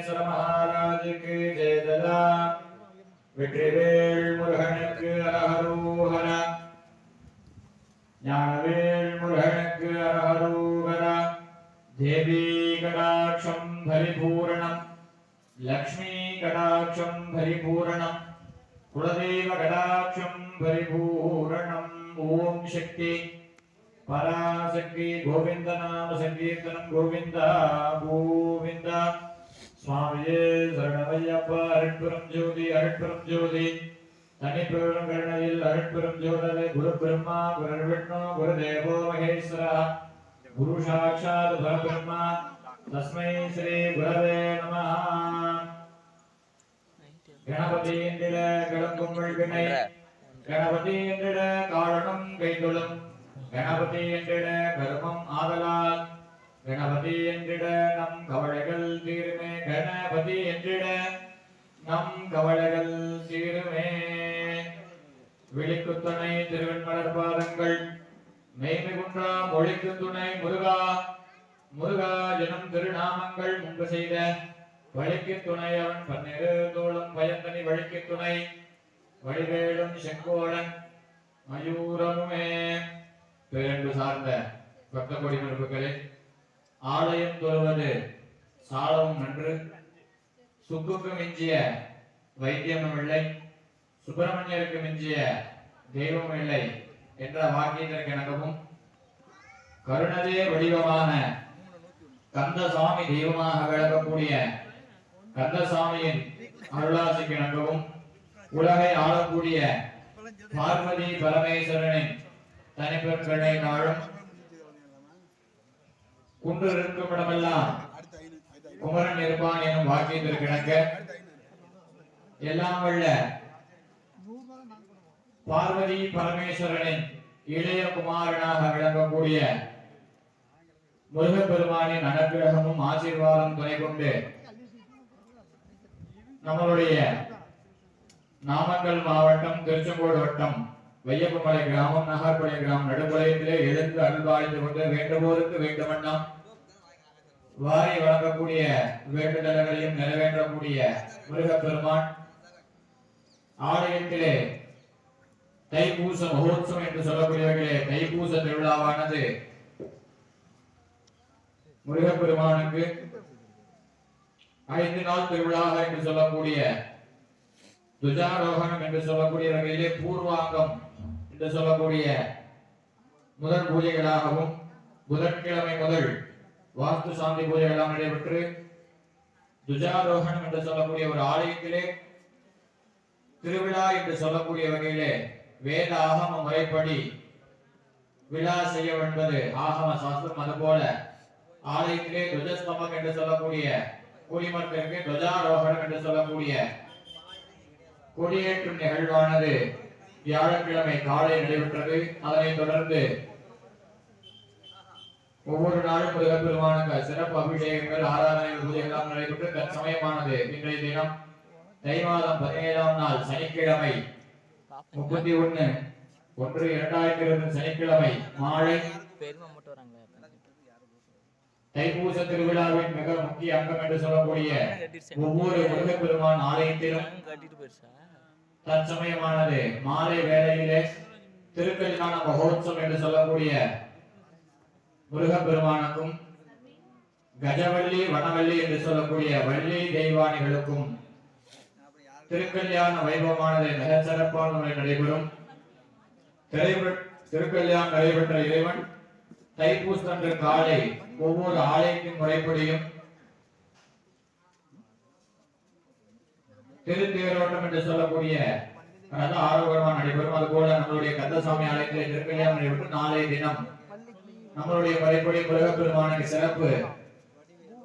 விக்னேஸ்வர மகாராஜுக்கு ஜெயதலா. வெற்றிவேல் முருகனுக்கு அரஹரோஹரா. ஞானவேல் முருகனுக்கு அரஹரோஹரா. தேவி கடாட்சம் பரிபூரணம், லக்ஷ்மி கடாட்சம் பரிபூரணம், குலதெய்வ கடாட்சம் பரிபூரணம். ஓம் சக்தி பராசக்தி. கோவிந்த நாம சங்கீர்த்தனம். கோவிந்தா கோவிந்தா. சுவாமியே சரணமையப்பா. அருட்பெரும் ஜோதி அருட்பெரும் ஜோதி தனிப்பெரும் கருணையில் அருட்பெரும் ஜோதலே. குரு பிரம்மா குரு விஷ்ணு குரு தேவோ மகேஸ்வரா. குரு சாட்சாத் பரபிரம்மா. தஸ்மை ஸ்ரீ குரவே நமः. கணபதி என்றிட கிளம்புங்கள் வினை, கணபதி என்றிட காரணம் கைதொழும், கணபதி என்றிட கர்மம் ஆதலால், கணபதி என்றிட நம் கவலைகள் தீருமே, கணபதி என்றிட நம் கவலைகள் தீருமே. விழிக்கு துணை திருவெண்மலர் பாதங்கள், மெய்மிகுன்றா மொழிக்கு துணை முருகா. முருகா எனும் திருநாமங்கள் முன்பு செய்த வழிக்கு துணை அவன் பன்னிரு தோளும் பயந்தனி வழிக்கு துணை வழிவேலும் செங்கோடன் மயூரமுமே. பேரன்பு சார்ந்த பக்த கொடி மரபுகளே, ஆலயம் தொழுவது சாலவும் நன்று, சுக்குக்கு மிஞ்சிய வைத்தியமும் இல்லை, சுப்பிரமணியருக்கு மிஞ்சிய தெய்வமும் இல்லை என்ற வாக்கியத்திற்கெனவும் கருணதே வடிவமான கந்தசாமி தெய்வமாக விளக்கக்கூடிய கந்தசாமியின் அருளாசிக்கிணங்கவும் உலகை ஆளக்கூடிய பார்வதி பரமேஸ்வரனின் தனிப்பெருங்கருணை நாளும் குன்று இருக்கும் இடமெல்லாம் குமரன் இருப்பான் எனும் வாக்கியத்திற்கிணங்க எல்லாம் வல்ல பார்வதி பரமேஸ்வரனின் இளைய குமாரனாக விளங்கக்கூடிய முருகப்பெருமானின் அனுக்கிரகமும் ஆசீர்வாதம் துணை கொண்டு நம்மளுடைய நாமக்கல் மாவட்டம் திருச்செங்கோடு வட்டம் வையப்பமலை கிராமம் நகர்பலை கிராமம் நடுப்பலையிலே எழுந்து அருள்பாலித்துக் கொண்டு வேண்டுவோருக்கு வேண்டுமண்ணம் வாரி வழங்கக்கூடிய வேண்டுதல்களையும் நிறைவேற்றக்கூடிய முருகப்பெருமான் ஆலயத்திலே தைப்பூச மகோத்சவம் என்று சொல்லக்கூடியவர்களே, தைப்பூச திருவிழாவானது முருகப்பெருமானுக்கு 5 நாள் திருவிழாக என்று சொல்லக்கூடிய துஜாரோகணம் என்று சொல்லக்கூடிய வகையிலே பூர்வாங்கம் என்று சொல்லக்கூடிய முதல் பூஜைகளாகவும் புதன்கிழமை முதல் வாஸ்து சாந்தி பூஜைகளாக நடைபெற்று துஜாரோகணம் என்று சொல்லக்கூடிய ஒரு ஆலயத்திலே திருவிழா என்று சொல்லக்கூடிய வகையிலே வேத ஆகம முறைப்படி விழா செய்ய என்பது ஆகம சாஸ்திரம். அதுபோல ஆலயத்திலே துவஜஸ்தம்பம் என்று சொல்லக்கூடிய கொடிமரத்திற்கு துவஜாரோகணம் என்று சொல்லக்கூடிய கொடியேற்றும் நிகழ்வானது வியாழக்கிழமை காலை நடைபெற்றது. அதனைத் தொடர்ந்து ஒவ்வொரு நாளும் முருகப்பெருமானுக்கு சிறப்பு அபிஷேகங்கள் ஆராதனை பூஜைகள் நடைபெற்று தற்சமயமானது இன்றைய தினம் தை மாதம் 17ஆம் நாள் சனிக்கிழமை 31/1/2020 சனிக்கிழமை மாலை தைப்பூச திருவிழாவின் மிக முக்கிய அங்கம் என்று சொல்லக்கூடிய ஒவ்வொரு முருகப்பெருமான் ஆலயத்திலும் தற்சமயமானது மாலை வேளையிலே திருக்கல்யாண மகோத்சவம் என்று சொல்லக்கூடிய முருகப்பெருமானுக்கும் கஜவள்ளி வனவள்ளி என்று சொல்லக்கூடிய வள்ளி தெய்வானிகளுக்கும் திருக்கல்யாண வைபவமானது மிக சிறப்பான முறையில் நடைபெறும். திருக்கல்யாணம் நடைபெற்ற இறைவன் தைப்பூசன்று காலை ஒவ்வொரு ஆலயத்தின் முறைப்படியும் திருத்தேரோட்டம் என்று சொல்லக்கூடிய ரத ஆரோகணமாக நடைபெறும். அதுபோல நம்மளுடைய கந்தசாமி ஆலயத்திலே திருக்கல்யாணம் நடைபெற்று நாளைய தினம் நம்மளுடைய முறைப்படி முருகப்பெருமானுக்கு சிறப்பு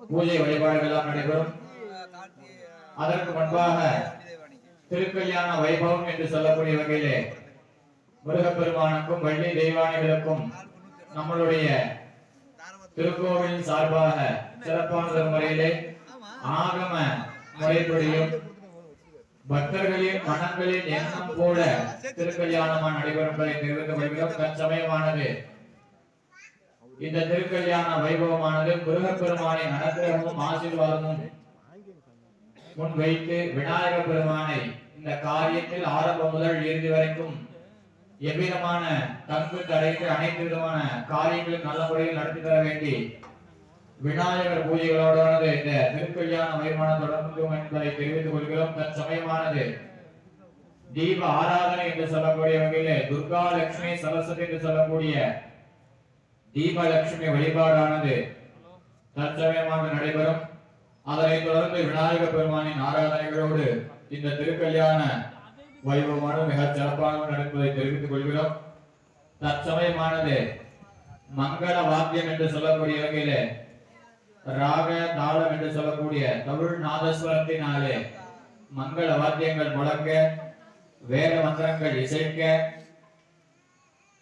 பூஜை வழிபாடுகள் எல்லாம் நடைபெறும். அதற்கு முன்பாக திருக்கல்யாண வைபவம் என்று சொல்லக்கூடிய வகையிலே முருகப்பெருமானுக்கும் வள்ளி தெய்வானிகளுக்கும் நம்மளுடைய திருக்கோவிலின் சார்பாக சிறப்பான முறையிலே ஆகம முறைப்படியும் பக்தர்களின் மனங்களின் எண்ணம் போல திருக்கல்யாணமாக நடைபெறும் தெரிவிக்கப்படுகிறோம். தற்சமயமானது இந்த திருக்கல்யாண வைபவமானது முருகப்பெருமானின் அனுக்கிரகமும் ஆசீர்வாதமும் முன் வைத்து விநாயகர் பெருமானை இந்த காரியத்தில் ஆரம்பம் முதல் இறுதி வரைக்கும் எவ்விதமான தங்கு தடைக்கு அனைத்து விதமான காரியங்களும் நல்ல முறையில் நடத்தி தர வேண்டி விநாயகர் பூஜைகளோடானது இந்த திருக்கல்யாண வைமானம் தொடர்ந்தும் என்பதை தெரிவித்துக் கொள்கிறோம். தற்சமயமானது தீப ஆராதனை என்று சொல்லக்கூடிய வகையிலே துர்கா லட்சுமி சரஸ்வதி என்று சொல்லக்கூடிய தீபலட்சுமி வழிபாடானது தற்சமயமாக நடைபெறும். அதனைத் தொடர்ந்து விநாயகர் பெருமானின் ஆராதனைகளோடு இந்த திருக்கல்யாண வைபவமானது மிக சிறப்பாக நடப்பதை தெரிவித்துக் கொள்கிறோம். தற்சமயமானது மங்கள வாத்தியம் என்று சொல்லக்கூடிய வகையிலே ராக தாளம் என்று சொல்லக்கூடிய தமிழ் நாதஸ்வரத்தினாலே மங்கள வாத்தியங்கள் முழங்க வேத மந்திரங்கள் இசைக்க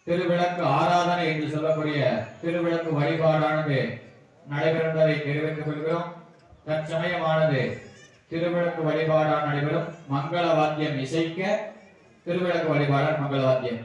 திருவிளக்கு ஆராதனை என்று சொல்லக்கூடிய திருவிளக்கு வழிபாடானது நடைபெறுவதை தெரிவித்துக் கொள்கிறோம். தற்சமயமானது திருவிளக்கு வழிபாடாக நடைபெறும். மங்கள வாத்தியம் இசைக்க திருவிளக்கு வழிபாடான மங்கள வாத்தியம்.